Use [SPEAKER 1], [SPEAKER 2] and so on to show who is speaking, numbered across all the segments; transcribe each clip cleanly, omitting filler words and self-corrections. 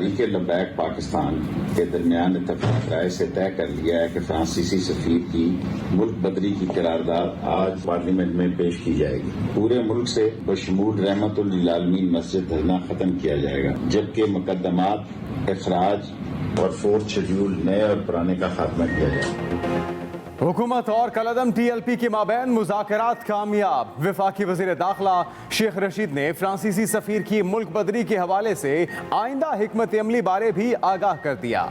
[SPEAKER 1] तहरीक लब्बैक पाकिस्तान के दरमियान इत्तफाक राय से तय कर लिया है कि फ्रांसीसी सफीर की मुल्क बदरी की करारदाद आज पार्लियामेंट में पेश की जाएगी। पूरे मुल्क से बशमूल रहमतुल लिल आलमीन मस्जिद धरना खत्म किया जाएगा, जबकि मुकदमात, इखराज और फोर्थ शेड्यूल नए और पुराने का खात्मा किया जाएगा।
[SPEAKER 2] हुकूमत और कलअदम TLP के माबैन मुज़ाकरात कामयाब। वफाकी वज़ीर दाखिला शेख रशीद ने फ्रांसीसी सफीर की मुल्क बदरी के हवाले से आइंदा हिकमत अमली बारे भी आगाह कर दिया।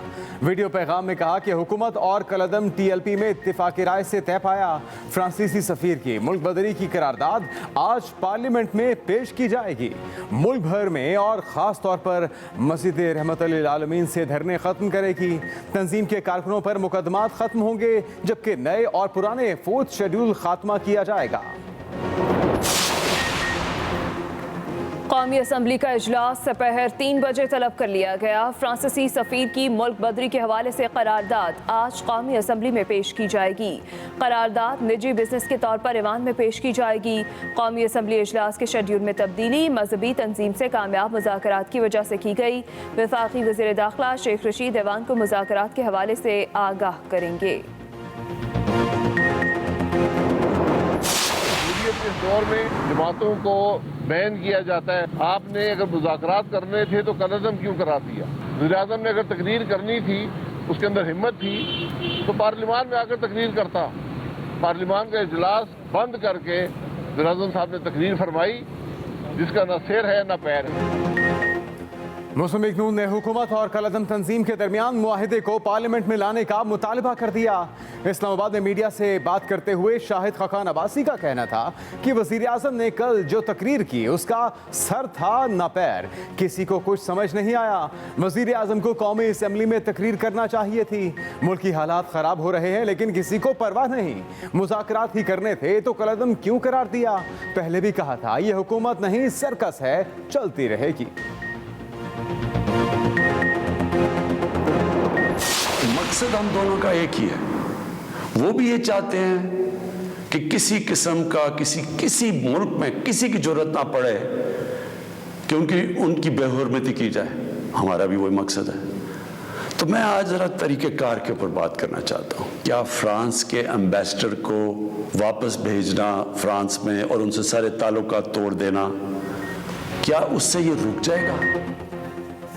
[SPEAKER 2] वीडियो पैगाम में कहा कि हुकूमत और कलअदम TLP में इत्तिफाक़ी राय से तय पाया फ्रांसीसी सफीर की मुल्क बदरी की करारदाद आज पार्लियामेंट में पेश की जाएगी। मुल्क भर में और ख़ास तौर पर मस्जिद रहमतुल लिल आलमीन से धरने ख़त्म करेगी। तंजीम के कारकुनों पर मुकदमात ख़त्म होंगे, जबकि नए और पुराने फोर्थ शेड्यूल खात्मा किया जाएगा।
[SPEAKER 3] कौमी असम्बली का इजलास दोपहर 3 बजे तलब कर लिया गया। फ्रांसीसी सफीर की मुल्क बदरी के हवाले से करारदाद आज कौमी असम्बली में पेश की जाएगी। करारदाद निजी बिजनेस के तौर पर ईवान में पेश की जाएगी। कौमी असम्बली इजलास के शेड्यूल में तब्दीली मजहबी तंजीम से कामयाब मुज़ाकरात की वजह से की गई। वफाकी वज़ीर दाखिला शेख रशीद ईवान को मुज़ाकरात के हवाले से आगाह करेंगे।
[SPEAKER 4] इस दौर में जमातों को बैन किया जाता है। आपने अगर मुज़ाकरात करने थे तो कलअदम क्यों करा दिया? वज़ीर-ए-आज़म ने अगर तकरीर करनी थी, उसके अंदर हिम्मत थी, तो पार्लियामान में आकर तकरीर करता। पार्लियामान का इजलास बंद करके वज़ीर-ए-आज़म साहब ने तकरीर फरमाई, जिसका न सिर है न पैर है।
[SPEAKER 2] मुस्लिम लीग नून ने हुकूमत और कलअदम तंजीम के दरमियान मुआहिदे को पार्लियामेंट में लाने का मुतालबा कर दिया। इस्लामाबाद में मीडिया से बात करते हुए शाहिद खकान अब्बासी का कहना था कि वज़ीर आज़म ने कल जो तकरीर की उसका सर था न पैर, किसी को कुछ समझ नहीं आया। वज़ीर आज़म को कौमी असम्बली में तकरीर करना चाहिए थी। मुल्क की हालात ख़राब हो रहे हैं लेकिन किसी को परवाह नहीं। मुज़ाकरात ही करने थे तो कलअदम क्यों करार दिया? पहले भी कहा था ये हुकूमत नहीं सर्कस है, चलती रहेगी।
[SPEAKER 5] मकसद हम दोनों का एक ही है। वो भी ये चाहते हैं कि किसी किस्म का किसी मुल्क में किसी की जरूरत ना पड़े कि उनकी बेहुरमती की जाए। हमारा भी वही मकसद है। तो मैं आज जरा तरीक़ेकार के ऊपर बात करना चाहता हूँ। क्या फ्रांस के एम्बेसडर को वापस भेजना फ्रांस में और उनसे सारे ताल्लुकात तोड़ देना, क्या उससे ये रुक जाएगा?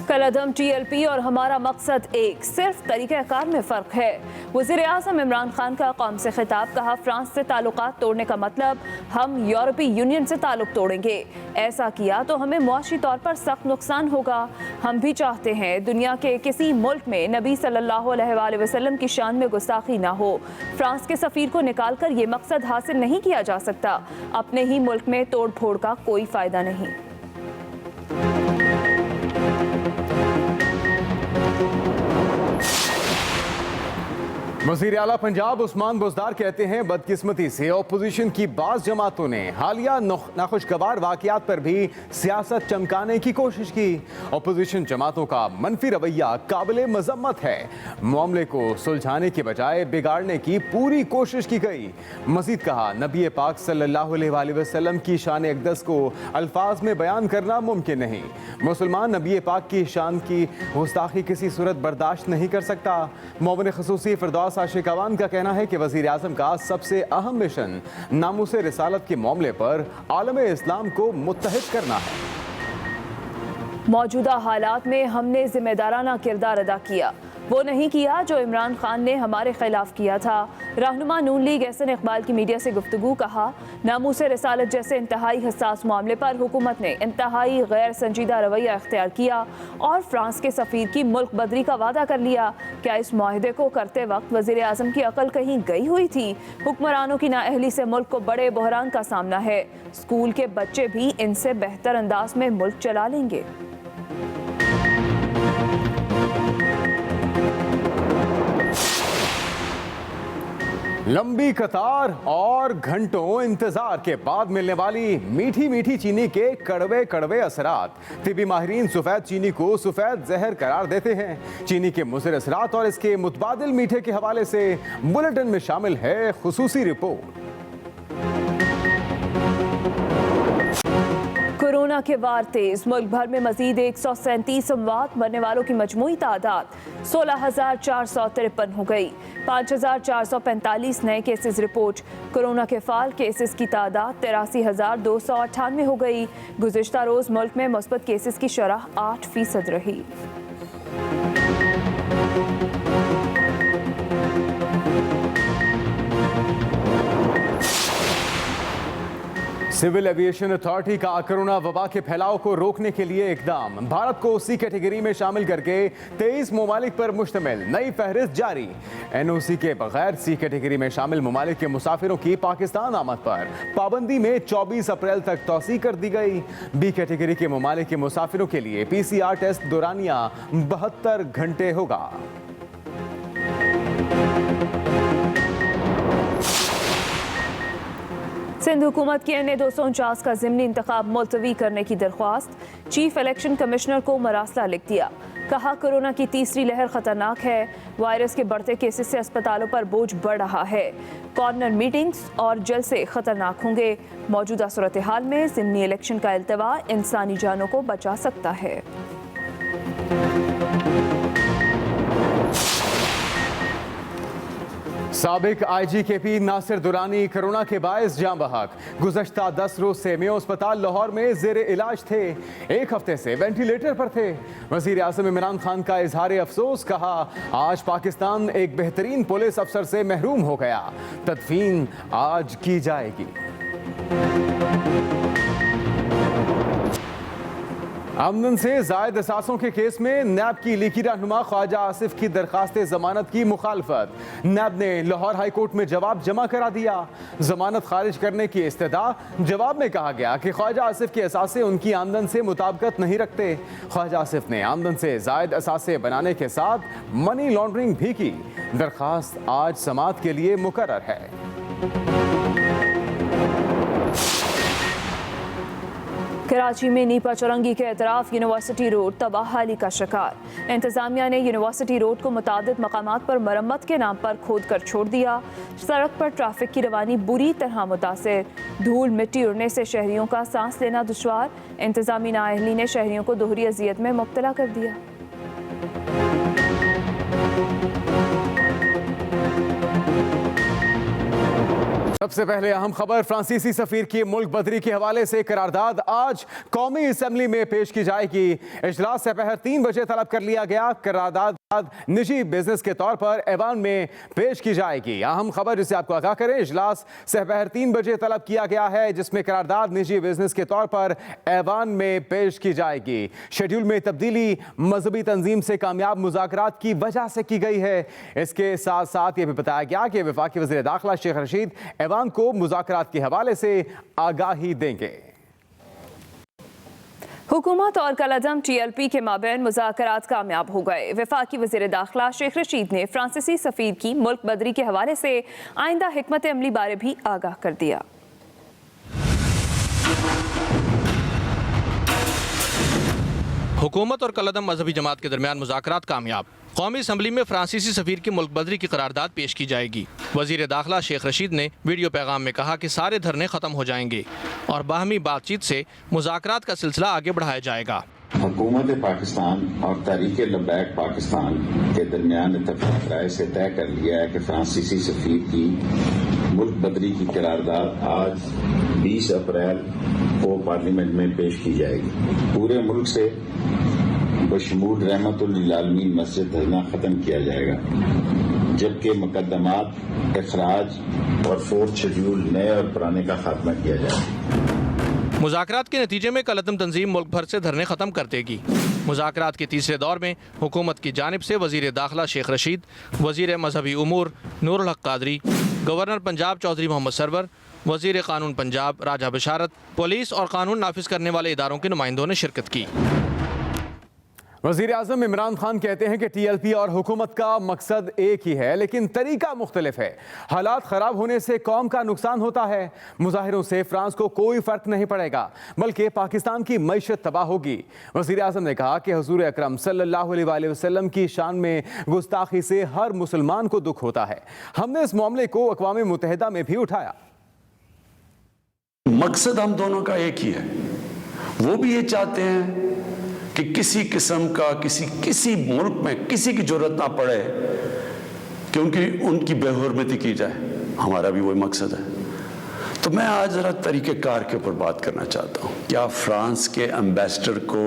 [SPEAKER 3] कलअदम TLP और हमारा मकसद एक, सिर्फ तरीक़ाकार में फ़र्क है। वज़ीर-ए-आज़म इमरान खान का कौम से खिताब, कहा फ्रांस से ताल्लुकात तोड़ने का मतलब हम यूरोपीय यूनियन से ताल्लुक तोड़ेंगे। ऐसा किया तो हमें मुआशी तौर पर सख्त नुकसान होगा। हम भी चाहते हैं दुनिया के किसी मुल्क में नबी सल्लल्लाहु अलैहि वसल्लम की शान में गुस्ताखी ना हो। फ्रांस के सफ़ीर को निकाल कर ये मकसद हासिल नहीं किया जा सकता। अपने ही मुल्क में तोड़ फोड़ का कोई फ़ायदा नहीं।
[SPEAKER 2] वज़ीर आला पंजाब उस्मान बुज़दार कहते हैं बदकिस्मती से अपोजिशन की बाज़ जमातों ने हालिया नाखुशगवार वाक़यात पर भी सियासत चमकाने की कोशिश की। अपोजिशन जमातों का मनफी रवैया काबिल मज़म्मत है। मामले को सुलझाने के बजाय बिगाड़ने की पूरी कोशिश की गई। मज़ीद कहा नबी पाक सल्लल्लाहु अलैहि वसल्लम की शान अक़दस को अल्फाज में बयान करना मुमकिन नहीं। मुसलमान नबी पाक की शान की गुस्ताखी किसी सूरत बर्दाश्त नहीं कर सकता। मोमिन ख़ुसूसी फ़िरदौस आशिक़ अवान का कहना है कि वज़ीर आज़म का सबसे अहम मिशन नामूस रिसालत के मामले पर आलम इस्लाम को मुत्तहिद करना है।
[SPEAKER 3] मौजूदा हालात में हमने जिम्मेदाराना किरदार अदा किया, वो नहीं किया जो इमरान खान ने हमारे खिलाफ किया था। रहनुमा नून लीग एहसन इकबाल की मीडिया से गुफ्तगू, कहा नामूस रिसालत जैसे इंतहाई हसास मामले पर हुकूमत ने इंतहाई गैर संजीदा रवैया इख्तियार किया और फ्रांस के सफ़ीर की मुल्क बदरी का वादा कर लिया। क्या इस माहिदे को करते वक्त वज़ीर आज़म की अकल कहीं गई हुई थी? हुक्मरानों की नाअहली से मुल्क को बड़े बहरान का सामना है। स्कूल के बच्चे भी इनसे बेहतर अंदाज में मुल्क चला लेंगे।
[SPEAKER 2] लंबी कतार और घंटों इंतजार के बाद मिलने वाली मीठी मीठी चीनी के कड़वे कड़वे असरात। तिबी माहिरीन सफ़ेद चीनी को सफ़ेद जहर करार देते हैं। चीनी के मुज़र असरात और इसके मुतबादिल मीठे के हवाले से बुलेटिन में शामिल है खुसूसी रिपोर्ट।
[SPEAKER 3] कोरोना कोरोना के वार तेज, मुल्क भर में मजीद 137 अमवात, मरने वालों की मजमूई तादाद 16,453 हो गई। 5,445 नए केसेस रिपोर्ट। कोरोना के फाल केसेस की तादाद 83,298 हो गई। गुज़िश्ता रोज मुल्क में मुस्बत केसेस की शरह 8% रही।
[SPEAKER 2] सिविल एविएशन अथॉरिटी का कोरोना वबा के फैलाव को रोकने के लिए इकदाम। भारत को सी कैटेगरी में शामिल करके 23 ममालिक पर मुश्तमिल नई फहरिस्त जारी। एनओसी के बगैर सी कैटेगरी में शामिल ममालिक के मुसाफिरों की पाकिस्तान आमद पर पाबंदी में 24 अप्रैल तक तौसी कर दी गई। बी कैटेगरी के ममालिक के मुसाफिरों के लिए PCR टेस्ट दौरानिया 72 घंटे होगा।
[SPEAKER 3] सिंध हुकूमत की NA 249 का ज़िमनी इंतखाब मुलतवी करने की दरख्वास्त। चीफ इलेक्शन कमिश्नर को मरासला लिख दिया। कहा कोरोना की तीसरी लहर खतरनाक है। वायरस के बढ़ते केसेस से अस्पतालों पर बोझ बढ़ रहा है। कॉर्नर मीटिंग्स और जलसे खतरनाक होंगे। मौजूदा सूरत हाल में ज़िमनी इलेक्शन का इल्तवा इंसानी जानों को बचा सकता है।
[SPEAKER 2] साबिक IG KP Nasir Durrani corona के बायस जान बहक। गुज़श्ता 10 रोज से मेयो अस्पताल लाहौर में जेर इलाज थे। एक हफ्ते से वेंटिलेटर पर थे। वज़ीर आज़म इमरान खान का इजहार अफसोस। कहा आज पाकिस्तान एक बेहतरीन पुलिस अफसर से महरूम हो गया। तदफीन आज की जाएगी। आमदन से जायद असासों के केस में नैब की लीकी रहनुमा ख्वाजा आसिफ की दरखास्त जमानत की मुखालफत। नैब ने लाहौर हाई कोर्ट में जवाब जमा करा दिया। जमानत खारिज करने की इस्तदा। जवाब में कहा गया कि ख्वाजा आसिफ के असासे उनकी आमदन से मुताबिकत नहीं रखते। ख्वाजा आसिफ ने आमदन से जायद असासे बनाने के साथ मनी लॉन्ड्रिंग भी की। दरखास्त आज समाअत के लिए मुकर्रर है।
[SPEAKER 3] कराची में नीपा चौरंगी के अतराफ यूनिवर्सिटी रोड तबाहाली का शिकार। इंतजामिया ने यूनिवर्सिटी रोड को मुतादिद मकामात पर मरम्मत के नाम पर खोद कर छोड़ दिया। सड़क पर ट्रैफिक की रवानी बुरी तरह मुतासिर। धूल मिट्टी उड़ने से शहरियों का सांस लेना दुश्वार। इंतजामी नाअहली ने शहरियों को दोहरी अजियत में मुब्तला कर दिया।
[SPEAKER 2] सबसे पहले अहम खबर फ्रांसीसी सफीर की मुल्क बदरी के हवाले से करारदाद आज कौमी असेंबली में पेश की जाएगी। इजलास दोपहर 3 बजे तलब कर लिया गया। करारदाद निजी बिजनेस के तौर पर ऐवान में पेश की जाएगी। अहम खबर जिसे आपको आगाह करें, इजलास दोपहर 3 बजे तलब किया गया है जिसमें करारदाद निजी बिजनेस के तौर पर ऐवान में पेश की जाएगी। शेड्यूल में तब्दीली मजहबी तंजीम से कामयाब मुज़ाकरात की वजह से की गई है। इसके साथ साथ ये भी बताया गया कि वफाकी वज़ीर दाखिला शेख रशीद ऐवान को मुज़ाकरात के हवाले से आगाही देंगे।
[SPEAKER 3] हुकूमत और कलअदम TLP के माबैन मुज़ाकरात कामयाब हो गए। वफाकी वज़ीर दाखिला शेख रशीद ने फ्रांसीसी सफ़ीर की मुल्क बदरी के हवाले से आइंदा हिकमत अमली बारे भी आगाह कर दिया।
[SPEAKER 6] हुकूमत और कलअदम मजहबी जमात के दरमियान मुज़ाकरात कामयाब। कौमी असम्बली में फ्रांसीसी सफ़ीर की मुल्क बदरी की करारदाद पेश की जाएगी। वज़ीर दाखिला शेख रशीद ने वीडियो पैगाम में कहा कि सारे धरने ख़त्म हो जाएंगे और बाहमी बातचीत से मुज़ाकरात का सिलसिला आगे बढ़ाया जाएगा।
[SPEAKER 1] हुकूमत पाकिस्तान और तहरीक लब्बैक पाकिस्तान के दरमियान इत्तफ़ाक़ राय से तय कर लिया है कि फ्रांसीसी सफ़ीर की मुल्क बदरी की करारदाद आज 20 अप्रैल को पार्लियामेंट में पेश की जाएगी। पूरे मुल्क से बशमूल रहमतुल आलमीन मस्जिद धरना ख़त्म किया जाएगा, जबकि मुकदमात इखराज और 4th शेड्यूल नए और पुराने का खात्मा किया जाएगा।
[SPEAKER 6] मुज़ाकरात के नतीजे में कलअदम तंजीम मुल्क भर से धरने ख़त्म कर देगी। मुज़ाकरात के तीसरे दौर में हुकूमत की जानिब से वज़ीर दाखिला शेख रशीद, वज़ीर मजहबी उमूर नूरुल हक कादरी, गवर्नर पंजाब चौधरी मोहम्मद सरवर, वज़ीर कानून पंजाब राजा बशारत, पुलिस और कानून नाफिज करने वाले इदारों के नुमाइंदों ने शिरकत की।
[SPEAKER 2] वज़ीर आज़म इमरान खान कहते हैं कि TLP और हुकूमत का मकसद एक ही है, लेकिन तरीका मुख्तलिफ है। हालात ख़राब होने से कौम का नुकसान होता है। मुजाहिरों से फ्रांस को कोई फ़र्क नहीं पड़ेगा, बल्कि पाकिस्तान की मईशत तबाह होगी। वज़ीर आज़म ने कहा कि हुज़ूर अकरम सल्लल्लाहु अलैहि वसल्लम की शान में गुस्ताखी से हर मुसलमान को दुख होता है। हमने इस मामले को अक़वाम मुत्तहिदा में भी उठाया।
[SPEAKER 5] मकसद हम दोनों का एक ही है, वो भी ये चाहते हैं कि किसी किस्म का किसी मुल्क में किसी की जरूरत ना पड़े क्योंकि उनकी बेहुरमती की जाए। हमारा भी वही मकसद है। तो मैं आज ज़रा तरीक़ेकार के ऊपर बात करना चाहता हूँ। क्या फ्रांस के एम्बेसडर को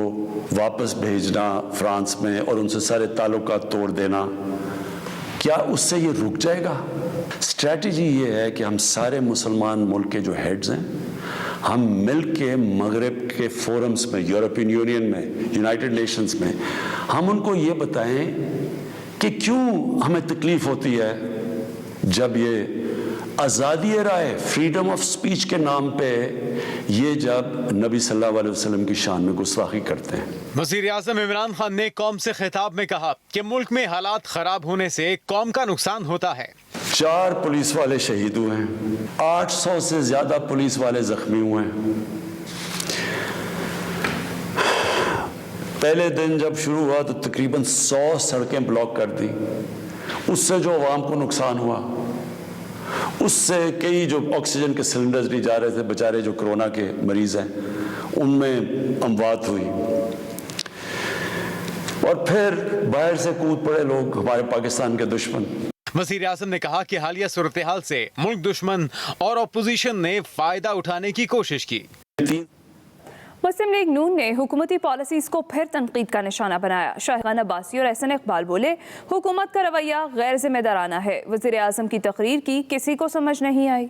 [SPEAKER 5] वापस भेजना फ्रांस में और उनसे सारे ताल्लुकात तोड़ देना, क्या उससे ये रुक जाएगा? स्ट्रैटेजी ये है कि हम सारे मुसलमान मुल्क के जो हेड्स हैं, हम मिल के मगरब के फोरम्स में, यूरोपियन यूनियन में, यूनाइटेड नेशंस में, हम उनको ये बताएं कि क्यों हमें तकलीफ होती है जब ये आज़ादी राय, फ्रीडम ऑफ स्पीच के नाम पे ये जब नबी सल्लल्लाहु अलैहि वसल्लम की शान में गुस्ताखी करते हैं।
[SPEAKER 2] वज़ीर आज़म इमरान खान ने कौम से खिताब में कहा कि मुल्क में हालात खराब होने से कौम का नुकसान होता है।
[SPEAKER 5] 4 पुलिस वाले शहीद हुए हैं, 800 से ज्यादा पुलिस वाले जख्मी हुए हैं। पहले दिन जब शुरू हुआ तो तकरीबन 100 सड़कें ब्लॉक कर दी। उससे जो अवाम को नुकसान हुआ, उससे कई जो ऑक्सीजन के सिलेंडर्स नहीं जा रहे थे, बेचारे जो कोरोना के मरीज हैं, उनमें अमवात हुई। और फिर बाहर से कूद पड़े लोग, हमारे पाकिस्तान के दुश्मन।
[SPEAKER 2] वज़ीर आज़म ने कहा कि हालिया सूरत हाल से मुल्क दुश्मन और अपोजिशन ने फायदा उठाने की कोशिश की।
[SPEAKER 3] मुस्लिम लीग नून ने हुकूमती पॉलिसीज़ को फिर तनकीद का निशाना बनाया। शाहिद अब्बासी और एहसन इकबाल बोले, हुकूमत का रवैया गैर जिम्मेदाराना है। वज़ीर आज़म की तकरीर की किसी को समझ नहीं आई।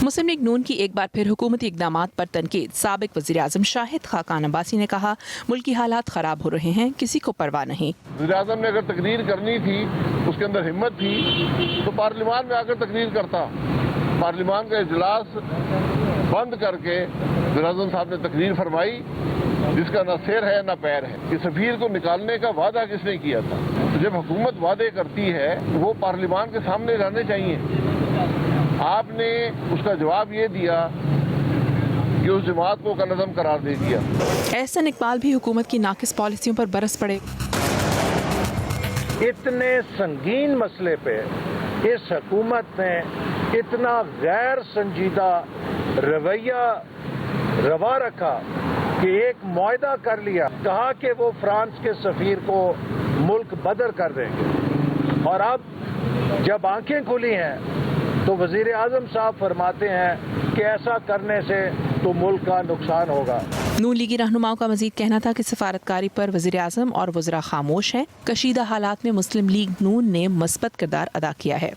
[SPEAKER 7] मुस्लिम लीग नून की एक बार फिर हुकूमती इक़दामात पर तनकीद। साबिक वज़ीर आज़म शाहिद खाकान अब्बासी ने कहा, मुल्की हालात ख़राब हो रहे हैं, किसी को परवाह नहीं।
[SPEAKER 4] वज़ीर आज़म ने अगर तकरीर करनी थी, उसके अंदर हिम्मत थी, तो पार्लियामान में आकर तकरीर करता। पार्लियामान का इजलास बंद करके वज़ीर आज़म साहब ने तकरीर फरमाई जिसका न सिर है न पैर है कि सफीर को निकालने का वादा किसने किया था। तो जब हुकूमत वादे करती है वो पार्लियामान के सामने रहने चाहिए। आपने उसका जवाब ये दिया कि उस जमात को कलअदम करार दे दिया।
[SPEAKER 7] एहसन इकबाल भी हुकूमत की नाकिस पॉलिसियों पर बरस पड़े।
[SPEAKER 8] इतने संगीन मसले पे इस हुकूमत ने इतना गैर संजीदा रवैया रवा रखा कि एक मुआहदा कर लिया, कहा कि वो फ्रांस के सफीर को मुल्क बदर कर देंगे। और अब जब आंखें खुली हैं तो वज़ीर आज़म साहब फरमाते हैं कि ऐसा करने से तो मुल्क का नुकसान होगा।
[SPEAKER 7] नून लीगी रहनुमाओं का मजीद कहना था कि सफारतकारी पर वज़ीर आज़म और वज़रा खामोश हैं। कशीदा हालात में मुस्लिम लीग नून ने मस्बत किरदार अदा किया है।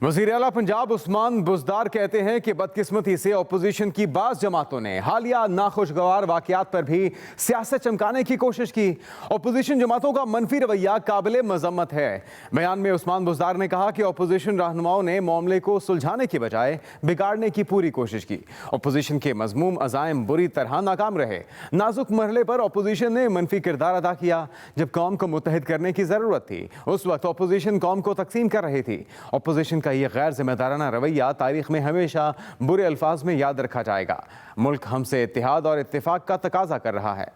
[SPEAKER 2] वज़ीर आला पंजाब उस्मान बुज़दार कहते हैं कि बदकिस्मती से अपोजिशन की बाज़ जमातों ने हालिया नाखुशगवार वाक़यात पर भी सियासत चमकाने की कोशिश की। अपोजिशन जमातों का मनफी रवैया काबिल मज़म्मत है। बयान में उस्मान बुज़दार ने कहा कि अपोजिशन रहनुमाओं ने मामले को सुलझाने की बजाय बिगाड़ने की पूरी कोशिश की। अपोजिशन के मज़मूम अज़ाइम बुरी तरह नाकाम रहे। नाजुक मरहले पर अपोजिशन ने मनफी किरदार अदा किया। जब कौम को मुत्तहिद करने की ज़रूरत थी उस वक्त अपोजिशन कौम को तकसीम कर रही थी। अपोजिशन का ये गैर जिम्मेदाराना रवैया तारीख में हमेशा बुरे अल्फाज में याद रखा जाएगा। मुल्क हमसे इत्तेहाद और इत्तेफाक का तकाजा कर रहा है।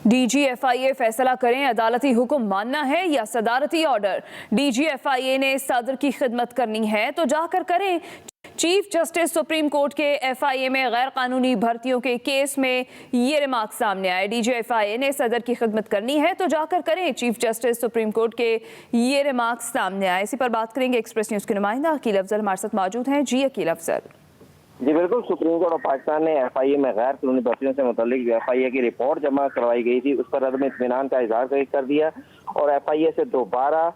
[SPEAKER 3] DGFIA फैसला करें, अदालती हुक्म मानना है या सदारती ऑर्डर। DGFIA ने सदर की खिदमत करनी है तो जाकर करें। चीफ जस्टिस सुप्रीम कोर्ट के FIA में गैर कानूनी भर्तियों के केस में ये रिमार्क सामने आए। DGFIA ने सदर की खिदमत करनी है तो जाकर करें। चीफ जस्टिस सुप्रीम कोर्ट के ये रिमार्क सामने आए। इसी पर बात करेंगे एक्सप्रेस न्यूज़ के नुमाइंदा अकील अफजल हमारे साथ मौजूद हैं। जी अकील अफजल।
[SPEAKER 9] जी बिल्कुल, सुप्रीम कोर्ट ऑफ पाकिस्तान ने FIA में गैर कानूनी भर्तियों से मुतालिक FIA की रिपोर्ट जमा करवाई गई थी उस पर अदम इत्मीनान का इजहार कर दिया और FIA से दोबारा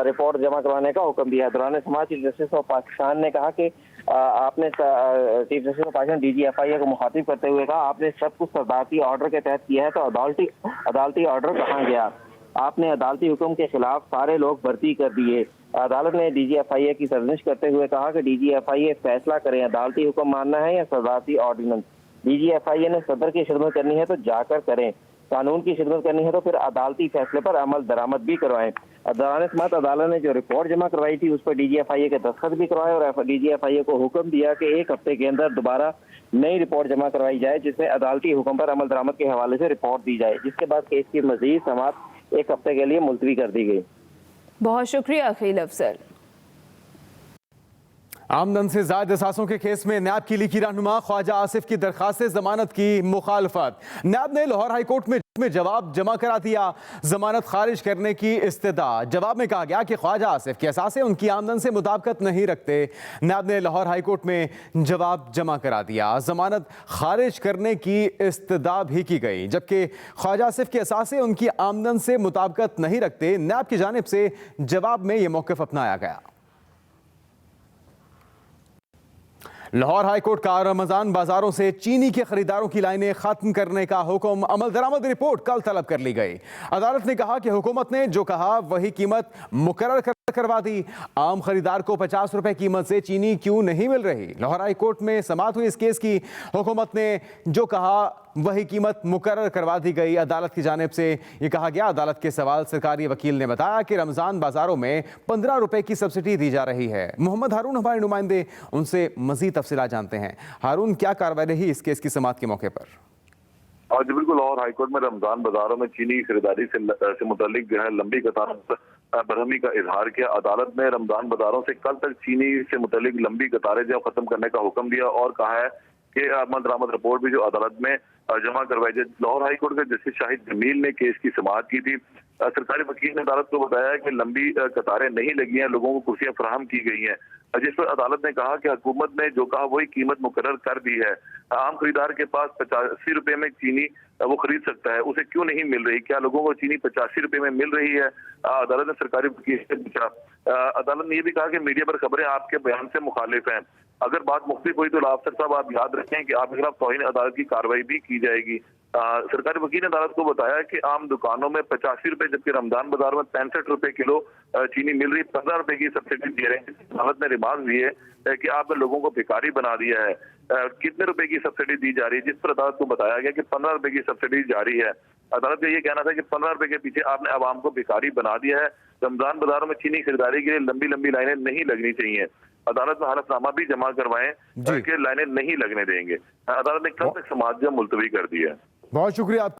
[SPEAKER 9] रिपोर्ट जमा करवाने का हुक्म दिया। दौरान समाज चीफ जस्टिस ऑफ पाकिस्तान ने कहा कि आपने chief justice of Pakistan DGFIA को मुखातिब करते हुए कहा आपने सब कुछ सदारती ऑर्डर के तहत किया है तो अदालती ऑर्डर कहाँ गया? आपने अदालती हुक्म के खिलाफ सारे लोग भर्ती कर दिए। अदालत ने DGFIA की सरजनिश करते हुए कहा कि DGFIA फैसला करें, अदालती हुक्म मानना है या सदारती ऑर्डिनेंस। DGFIA ने सदर की खिदमत करनी है तो जाकर करें, कानून की खिदमत करनी है तो फिर अदालती फैसले पर अमल दरामद भी करवाएं। दौरान समात अदालत ने जो रिपोर्ट जमा करवाई थी उस पर DGFIA के दस्तखत भी करवाए और DGFIA को हुक्म दिया कि 1 हफ्ते के अंदर दोबारा नई रिपोर्ट जमा करवाई जाए जिसमें अदालती हुक्म पर अमल दरामद के हवाले से रिपोर्ट दी जाए, जिसके बाद केस की मजीद समात 1 हफ्ते के लिए मुलतवी कर दी गई।
[SPEAKER 3] बहुत शुक्रिया अखिल अफसर।
[SPEAKER 2] आमदन से जायद असासों के केस में नैब की लिखी रहनुमा ख्वाजा आसिफ की दरखास्त जमानत की मुखालफत। नैब ने लाहौर हाई कोर्ट में जवाब जमा करा दिया, जमानत खारिज करने की इस्तदा। जवाब में कहा गया कि ख्वाजा आसिफ के असासे उनकी आमदन से मुताबिकत नहीं रखते। नैब ने लाहौर हाई कोर्ट में जवाब जमा करा दिया, जमानत खारिज करने की इस्तदा भी की गई, जबकि ख्वाजा आसिफ के असासे उनकी आमदन से मुताबिकत नहीं रखते। नैब की जानिब से जवाब में यह मौक़िफ़ अपनाया गया। लाहौर हाई कोर्ट का रमजान बाजारों से चीनी के खरीदारों की लाइनें खत्म करने का हुक्म। अमल दरामद रिपोर्ट कल तलब कर ली गई। अदालत ने कहा कि हुकूमत ने जो कहा वही कीमत मुकर्रर करवा दी। आम खरीदार को 50 रुपए कीमत से चीनी क्यों नहीं मिल रही? लाहौर हाई कोर्ट में समाअत हुई इस केस की। हुकूमत ने जो कहा वही कीमत मुकर्रर करवा दी गई। अदालत की जानिब से ये कहा गया, अदालत के सवाल सरकारी वकील ने बताया कि रमजान बाजारों में 15 रुपए की सब्सिडी दी जा रही है। मोहम्मद हारून हमारे नुमाइंदे, उनसे मजीद तफसीलात जानते हैं। हारून, क्या कार्रवाई रही इस केस की समाअत के मौके पर?
[SPEAKER 10] आज बिल्कुल लाहौर हाईकोर्ट में रमजान बाजारों में चीनी की खरीदारी से मुतालिक जो है लंबी कतारों बरहमी का इजहार किया। अदालत ने रमजान बाजारों से कल तक चीनी से मुतालिक लंबी कतारें जो खत्म करने का हुक्म दिया और कहा है कि अमल दरामद रिपोर्ट भी जो अदालत में जमा करवाई जाए। लाहौर हाईकोर्ट के जस्टिस शाहिद जमील ने केस की समाअत की थी। सरकारी वकील ने अदालत को बताया कि लंबी कतारें नहीं लगी हैं, लोगों को कुर्सियां फराहम की गई हैं, जिस पर अदालत ने कहा कि हुकूमत ने जो कहा वही कीमत मुकर्रर कर दी है। आम खरीदार के पास 85 रुपए में चीनी वो खरीद सकता है, उसे क्यों नहीं मिल रही? क्या लोगों को चीनी 85 रुपए में मिल रही है? अदालत ने सरकारी वकील से पूछा। अदालत ने यह भी कहा कि मीडिया पर खबरें आपके बयान से मुखालिफ हैं। अगर बात मुख्तलिफ हुई तो अफसर साहब आप याद रखें कि आपके खिलाफ तौहीन अदालत की कार्रवाई भी की जाएगी। सरकारी वकील ने अदालत को बताया कि आम दुकानों में 85 रुपए जबकि रमजान बाजार में 65 रुपए किलो चीनी मिल रही, 15 रुपए की सब्सिडी दे रहे हैं। अदालत ने रिमार्क दिए कि आपने लोगों को भिखारी बना दिया है। कितने रुपए की सब्सिडी दी जा रही है? जिस पर अदालत को बताया गया कि 15 रुपए की सब्सिडी जारी है। अदालत का ये कहना था कि 15 रुपए के पीछे आपने आवाम को भिखारी बना दिया है। रमजान बाजारों में चीनी खरीदारी के लिए लंबी लंबी लाइनें नहीं लगनी चाहिए। अदालत में हलफनामा भी जमा करवाएं कि लाइनें नहीं लगने देंगे। अदालत ने कल तक समाअत मुलतवी कर दी है।
[SPEAKER 2] बहुत शुक्रिया।